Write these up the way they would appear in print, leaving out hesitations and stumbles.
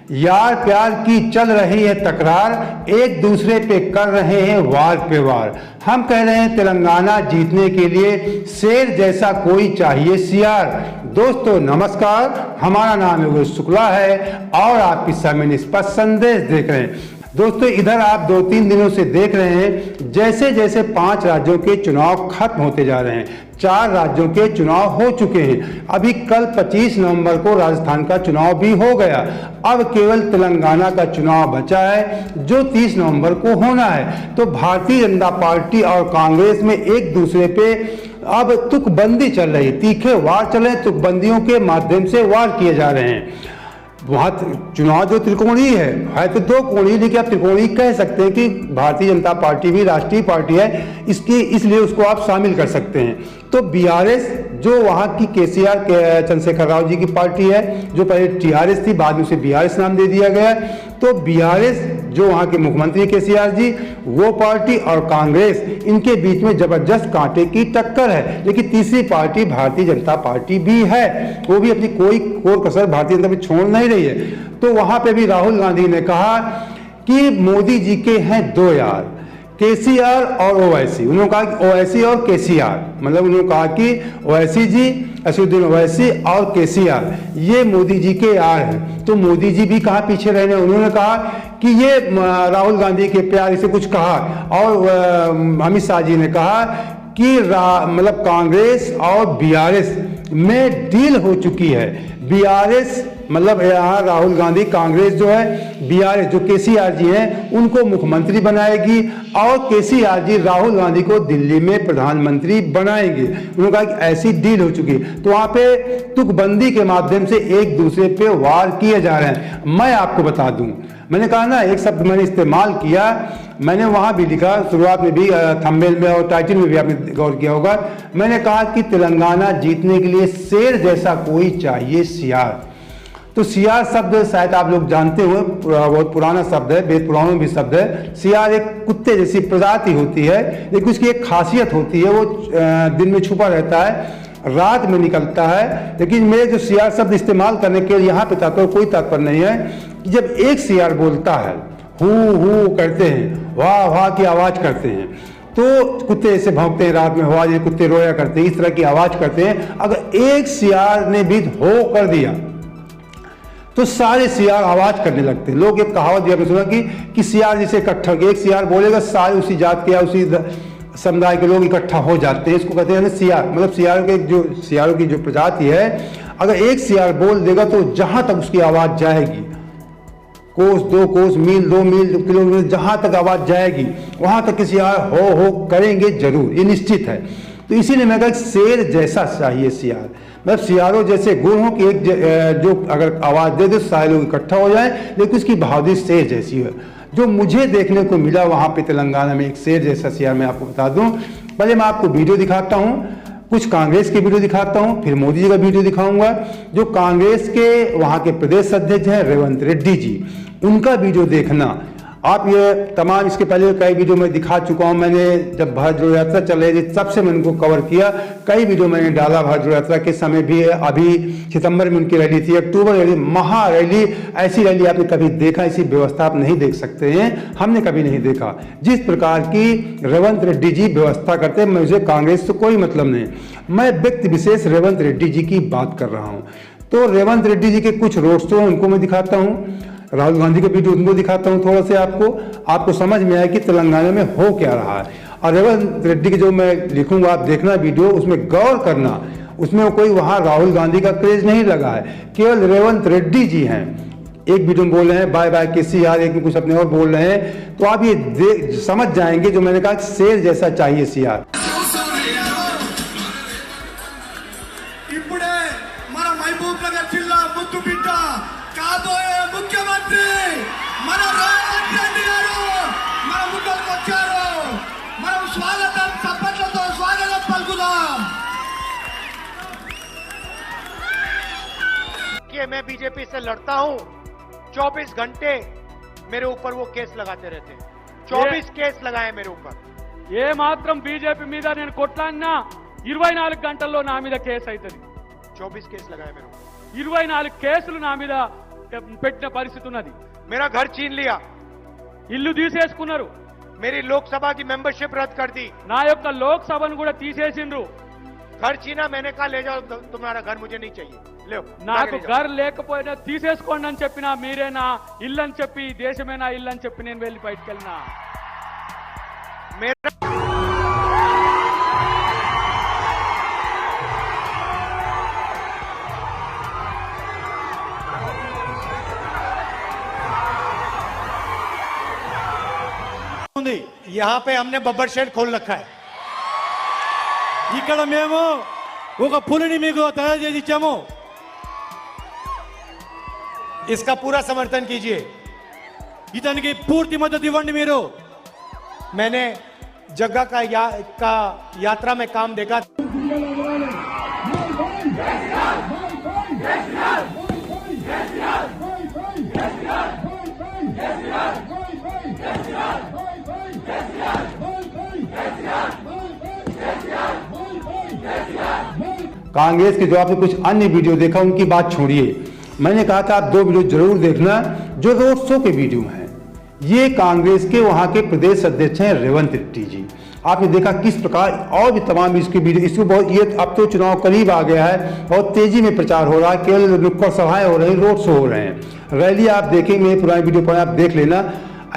यार प्यार की चल रही है तकरार, एक दूसरे पे कर रहे हैं वार पे वार। हम कह रहे हैं तेलंगाना जीतने के लिए शेर जैसा कोई चाहिए सियार। दोस्तों नमस्कार, हमारा नाम योगेश शुक्ला है और आप इस समय निष्पक्ष संदेश देख रहे हैं। दोस्तों इधर आप 2-3 दिनों से देख रहे हैं जैसे जैसे 5 राज्यों के चुनाव खत्म होते जा रहे हैं। 4 राज्यों के चुनाव हो चुके हैं। अभी कल 25 नवंबर को राजस्थान का चुनाव भी हो गया। अब केवल तेलंगाना का चुनाव बचा है जो 30 नवंबर को होना है। तो भारतीय जनता पार्टी और कांग्रेस में एक दूसरे पे अब तुकबंदी चल रही, तीखे वार चल रहे हैं। तुकबंदियों के माध्यम से वार किए जा रहे हैं। वहाँ चुनाव जो त्रिकोणीय है तो 2 कोणीय, लेकिन आप त्रिकोणीय कह सकते हैं कि भारतीय जनता पार्टी भी राष्ट्रीय पार्टी है, इसलिए उसको आप शामिल कर सकते हैं। तो बीआरएस जो वहाँ की केसीआर चंद्रशेखर राव जी की पार्टी है, जो पहले टीआरएस थी, बाद में उसे बीआरएस नाम दे दिया गया। तो बीआरएस जो वहाँ के मुख्यमंत्री केसीआर जी, वो पार्टी और कांग्रेस, इनके बीच में जबरदस्त कांटे की टक्कर है। लेकिन तीसरी पार्टी भारतीय जनता पार्टी भी है, वो भी अपनी कोई कोर कसर भारतीय जनता पार्टी छोड़ नहीं रही है। तो वहाँ पे भी राहुल गांधी ने कहा कि मोदी जी के हैं 2 यार, केसीआर और ओवैसी। उन्होंने कहा कि ओवैसी और केसीआर, मतलब उन्होंने कहा कि ओवैसी जी, असदुद्दीन ओवैसी और केसीआर ये मोदी जी के यार हैं। तो मोदी जी भी कहाँ पीछे रहने, उन्होंने कहा कि ये राहुल गांधी के प्यार से कुछ कहा। और अमित शाह जी ने कहा कि मतलब कांग्रेस और बीआरएस में डील हो चुकी है। बीआरएस मतलब यहाँ राहुल गांधी, कांग्रेस जो है बीआरएस जो केसीआर जी हैं उनको मुख्यमंत्री बनाएगी और केसीआर जी राहुल गांधी को दिल्ली में प्रधानमंत्री बनाएंगे। उन्होंने कहा कि ऐसी डील हो चुकी है। तो वहाँ पे तुकबंदी के माध्यम से एक दूसरे पे वार किए जा रहे हैं। मैं आपको बता दूं, मैंने कहा ना, एक शब्द मैंने इस्तेमाल किया, मैंने वहाँ भी लिखा, शुरुआत में भी, थंबनेल में और टाइटल में भी आपने गौर किया होगा। मैंने कहा कि तेलंगाना जीतने के लिए शेर जैसा कोई चाहिए सियार। तो सियार शब्द शायद आप लोग जानते हुए, बहुत पुराना शब्द है, वेद पुराणों में भी शब्द है। सियार एक कुत्ते जैसी प्रजाति होती है, लेकिन उसकी एक खासियत होती है, वो दिन में छुपा रहता है, रात में निकलता है। लेकिन मेरे जो सियार शब्द इस्तेमाल करने के यहाँ पे तात्पर्य कोई तात्पर्य नहीं है कि जब एक सियार बोलता है, हू करते हैं, वाह वाह की आवाज़ करते हैं, तो कुत्ते ऐसे भौंकते हैं रात में, आवाज, कुत्ते रोया करते हैं, इस तरह की आवाज़ करते हैं। अगर एक सियार ने भी हो कर दिया तो सारे सियार आवाज करने लगते हैं। लोग एक कहावत भी आपने सुना कि सियार जिसे इकट्ठा, एक सियार बोलेगा सारे उसी जात के या उसी समुदाय के लोग इकट्ठा हो जाते हैं। इसको कहते हैं सियार, मतलब सियारों की जो प्रजाति है, अगर एक सियार बोल देगा तो जहां तक उसकी आवाज जाएगी, कोस 2 कोस, मील 2 मील, किलोमीटर, जहां तक आवाज जाएगी वहां तक के सियार हो करेंगे जरूर, ये निश्चित है। तो इसीलिए मैं कहा शेर जैसा चाहिए सियार, मतलब सियारों जैसे गुण हो कि एक जो अगर आवाज दे दे सारे लोग इकट्ठा हो जाए, लेकिन उसकी बहादुरी शेर जैसी है। जो मुझे देखने को मिला वहां पे तेलंगाना में एक शेर जैसा सियार, मैं आपको बता दूं। पहले मैं आपको वीडियो दिखाता हूं, कुछ कांग्रेस के वीडियो दिखाता हूं, फिर मोदी जी का वीडियो दिखाऊंगा। जो कांग्रेस के वहां के प्रदेश अध्यक्ष हैं रेवंत रेड्डी जी, उनका वीडियो देखना आप। ये तमाम इसके पहले कई वीडियो में दिखा चुका हूं। मैंने जब भारत जोड़ो यात्रा चल रही थी तब से मैंने उनको कवर किया, कई वीडियो मैंने डाला। भारत जोड़ो यात्रा के समय भी है, अभी सितंबर में उनकी रैली थी, अक्टूबर रैली, महा रैली, ऐसी रैली आपने कभी देखा, ऐसी व्यवस्था आप नहीं देख सकते हैं, हमने कभी नहीं देखा। जिस प्रकार की रेवंत रेड्डी जी व्यवस्था करते हैं, मुझे कांग्रेस से कोई मतलब नहीं, मैं व्यक्ति विशेष रेवंत रेड्डी जी की बात कर रहा हूँ। तो रेवंत रेड्डी जी के कुछ रोड शो उनको मैं दिखाता हूँ, राहुल गांधी के वीडियो उनको दिखाता हूं, थोड़ा से आपको समझ में आया कि तेलंगाना में हो क्या रहा है। और रेवंत रेड्डी के जो मैं लिखूंगा, आप देखना वीडियो, उसमें गौर करना, उसमें कोई वहां राहुल गांधी का क्रेज नहीं लगा है, केवल रेवंत रेड्डी जी हैं। एक वीडियो में बोल रहे हैं बाय बाय केसीआर, एक में कुछ अपने और बोल रहे हैं। तो आप ये समझ जाएंगे जो मैंने कहा शेर जैसा चाहिए सियार। मैं बीजेपी से लड़ता हूं, 24 घंटे मेरे ऊपर वो केस लगाते रहते हैं। 24 केस लगाए मेरे ऊपर। ये मात्रम बीजेपी మీద నేను కొట్లాడినా 24 గంటల్లో నా మీద కేసు అవుతుంది। 24 కేసు लगाए मेरे ऊपर। 24 కేసులు నా మీద పెట్టిన పరిస్థితి ఉన్నది. मेरा घर छीन लिया, ఇల్లు తీసేసుకున్నారు, मेरी लोकसभा की मेंबरशिप रद्द कर दी, నా యొక్క లోక్సభను కూడా తీసేసిండ్రు. घर छीना, मैंने कहा ले जाओ तुम्हारा घर मुझे नहीं चाहिए, ले నాకు घर లేకపోయినా తీసేసుకోండి అని చెప్పినా మీరే నా ఇల్లు అని చెప్పి దేశమే నా ఇల్లు అని చెప్పి నేను వెళ్ళి బయటికి వెళ్ళినా. मेरा यहाँ पे हमने बब्बर शेड खोल रखा है, ఇక్కడ మేము ఒక పులిని మీకు తయారు చేసి ఇచ్చాము. इसका पूरा समर्थन कीजिए. ఇతనికి పూర్తి మద్దతు ఇవ్వండి మీరు. मैंने जगह का यात्रा में काम देखा. कांग्रेस के जो आपने कुछ अन्य वीडियो देखा उनकी बात छोड़िए, मैंने कहा था आप 2 वीडियो जरूर देखना जो रोड शो के वीडियो हैं। ये कांग्रेस के वहां के प्रदेश अध्यक्ष हैं रेवंत रेड्डी जी। आपने देखा किस प्रकार, और भी तमाम इसके वीडियो, इसको बहुत, ये अब तो चुनाव करीब आ गया है, बहुत तेजी में प्रचार हो रहा है, केवल नुक्कड़ सभाएं हो रही, रोड शो हो रहे हैं, रैली आप देखेंगे, पुरानी वीडियो पर आप देख लेना।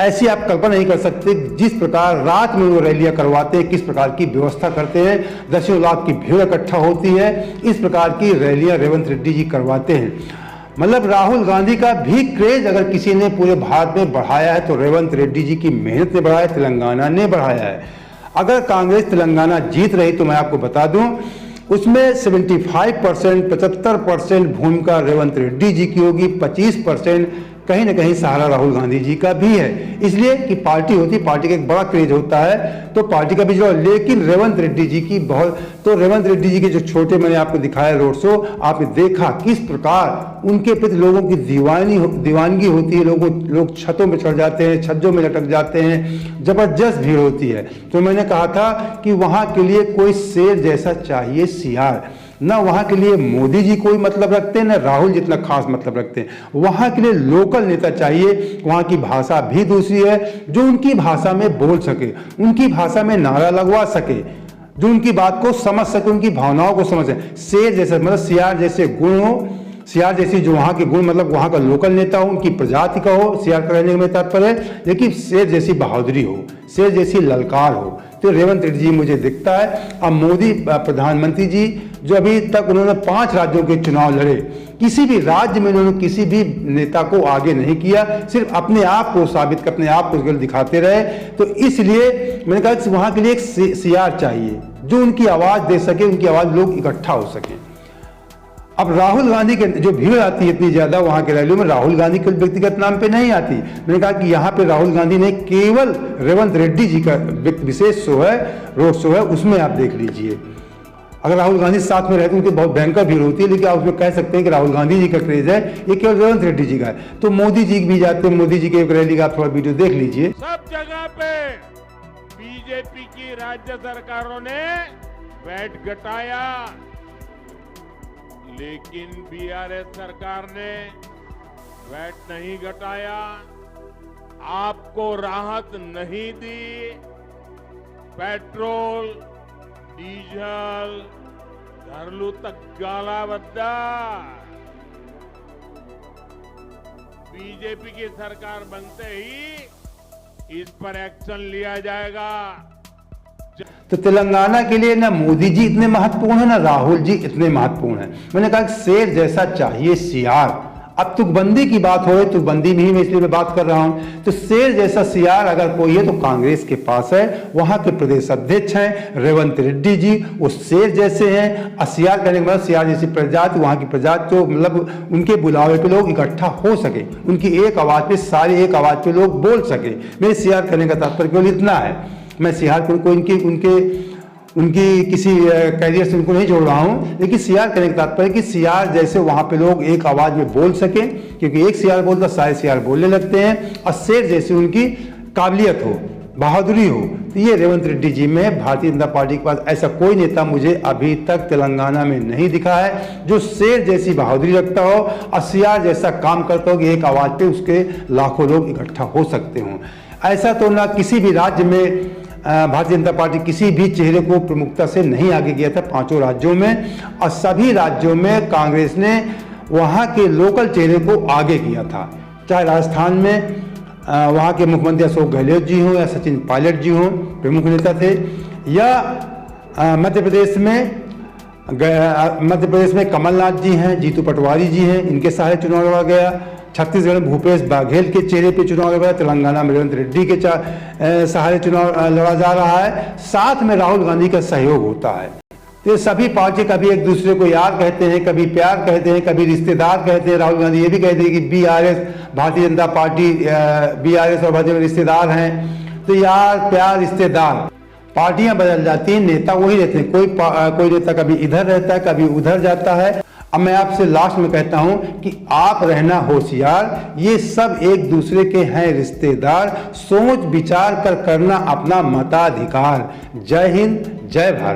ऐसी आप कल्पना नहीं कर सकते जिस प्रकार रात में वो रैलियां करवाते हैं, किस प्रकार की व्यवस्था करते हैं, दसियों लाख की भीड़ इकट्ठा होती है, इस प्रकार की रैलियां रेवंत रेड्डी जी करवाते हैं। मतलब राहुल गांधी का भी क्रेज अगर किसी ने पूरे भारत में बढ़ाया है तो रेवंत रेड्डी जी की मेहनत ने बढ़ाया, तेलंगाना ने बढ़ाया है। अगर कांग्रेस तेलंगाना जीत रही तो मैं आपको बता दूं उसमें 75%, 75% भूमिका रेवंत रेड्डी जी की होगी, 25% कहीं ना कहीं सहारा राहुल गांधी जी का भी है। इसलिए कि पार्टी होती, पार्टी का एक बड़ा क्रेज होता है तो पार्टी का भी जो, लेकिन रेवंत रेड्डी जी की बहुत, तो रेवंत रेड्डी जी के जो छोटे, मैंने आपको दिखाया रोड शो, आपने देखा किस प्रकार उनके प्रति लोगों की दीवानगी होती है, लोग छतों में चढ़ जाते हैं, छज्जों में लटक जाते हैं, जबरदस्त भीड़ होती है। तो मैंने कहा था कि वहां के लिए कोई शेर जैसा चाहिए सियार, ना वहां के लिए मोदी जी कोई मतलब रखते हैं, ना राहुल जितना खास मतलब रखते हैं। वहां के लिए लोकल नेता चाहिए, वहां की भाषा भी दूसरी है, जो उनकी भाषा में बोल सके, उनकी भाषा में नारा लगवा सके, जो उनकी बात को समझ सके, उनकी भावनाओं को समझ सके। शेर जैसे, मतलब सियार जैसे गुण हो, सियार जैसी जो वहाँ के गुण, मतलब वहाँ का लोकल नेता हो, उनकी प्रजाति का हो, सियार का रहने में तात्पर्य है, लेकिन शेर जैसी बहादुरी हो, शेर जैसी ललकार हो, तो रेवंत रेड्डी जी मुझे दिखता है। अब मोदी प्रधानमंत्री जी जो अभी तक उन्होंने 5 राज्यों के चुनाव लड़े, किसी भी राज्य में उन्होंने किसी भी नेता को आगे नहीं किया, सिर्फ अपने आप को साबित कर, अपने आप को दिखाते रहे। तो इसलिए मैंने कहा कि वहाँ के लिए एक सियार चाहिए जो उनकी आवाज़ दे सके, उनकी आवाज़ लोग इकट्ठा हो सके। अब राहुल गांधी के जो भीड़ आती है इतनी ज्यादा वहां के रैलियों में, राहुल गांधी के व्यक्तिगत नाम पे नहीं आती। मैंने कहा कि यहाँ पे राहुल गांधी ने केवल रेवंत रेड्डी जी का विशेष शो है, रोड शो है, उसमें आप देख लीजिए। अगर राहुल गांधी साथ में रहते उनकी बहुत भयंकर भीड़ होती है, लेकिन आप उसमें कह सकते हैं कि राहुल गांधी जी का क्रेज है, ये केवल रेवंत रेड्डी जी का है। तो मोदी जी भी जाते हैं, मोदी जी की एक रैली का आप थोड़ा वीडियो देख लीजिए। सब जगह पे बीजेपी की राज्य सरकारों ने वैट घटाया, लेकिन बीआरएस सरकार ने वैट नहीं घटाया, आपको राहत नहीं दी। पेट्रोल, डीजल धरलू तक गाला बद्दा। बीजेपी की सरकार बनते ही इस पर एक्शन लिया जाएगा। तो तेलंगाना के लिए ना मोदी जी इतने महत्वपूर्ण है, ना राहुल जी इतने महत्वपूर्ण है। मैंने कहा कि शेर जैसा चाहिए सियार। अब तुकबंदी की बात हो, तुकबंदी में ही मैं इसलिए बात कर रहा हूं। तो शेर जैसा सियार अगर कोई है तो कांग्रेस के पास है, वहां के प्रदेश अध्यक्ष हैं रेवंत रेड्डी जी, वो शेर जैसे हैं। सियार कहने के मतलब सियार जैसी प्रजाति, वहां की प्रजाति, तो मतलब उनके बुलावे पे लोग इकट्ठा हो सके, उनकी एक आवाज पे सारे एक आवाज पे लोग बोल सके। मेरे सियार करने का तात्पर्य केवल इतना है। मैं सियार को उनकी किसी कैरियर से उनको नहीं जोड़ रहा हूं, लेकिन सियार करने का तात्पर्य कि सियार जैसे वहां पे लोग एक आवाज में बोल सके, क्योंकि एक सियार बोलता सारे सियार बोलने लगते हैं। और शेर जैसी उनकी काबिलियत हो, बहादुरी हो, तो ये रेवंत रेड्डी जी में है। भारतीय जनता पार्टी के पास ऐसा कोई नेता मुझे अभी तक तेलंगाना में नहीं दिखा है जो शेर जैसी बहादुरी रखता हो और सियार जैसा काम करता हो कि एक आवाज पे उसके लाखों लोग इकट्ठा हो सकते हों। ऐसा तो ना किसी भी राज्य में भारतीय जनता पार्टी किसी भी चेहरे को प्रमुखता से नहीं आगे किया था 5 राज्यों में, और सभी राज्यों में कांग्रेस ने वहाँ के लोकल चेहरे को आगे किया था। चाहे राजस्थान में वहाँ के मुख्यमंत्री अशोक गहलोत जी हों या सचिन पायलट जी हों, प्रमुख नेता थे, या मध्य प्रदेश में कमलनाथ जी हैं, जीतू पटवारी जी हैं, इनके सहारे चुनाव लड़ा गया। छत्तीसगढ़ में भूपेश बघेल के चेहरे पे चुनाव लड़ा गया। तेलंगाना में रेवंत रेड्डी के सहारे चुनाव लड़ा जा रहा है। साथ में राहुल गांधी का सहयोग होता है। तो सभी पार्टी कभी एक दूसरे को यार कहते हैं, कभी प्यार कहते हैं, कभी रिश्तेदार कहते हैं। राहुल गांधी ये भी कहते हैं कि BRS Bharatiya Janata party BRS और भाजपा रिश्तेदार हैं। तो यार प्यार रिश्तेदार, पार्टियां बदल जाती हैं, नेता वही रहते हैं। कोई नेता कभी इधर रहता है, कभी उधर जाता है। अब मैं आपसे लास्ट में कहता हूं कि आप रहना होशियार, ये सब एक दूसरे के हैं रिश्तेदार। सोच विचार कर करना अपना मताधिकार। जय हिंद, जय भारत।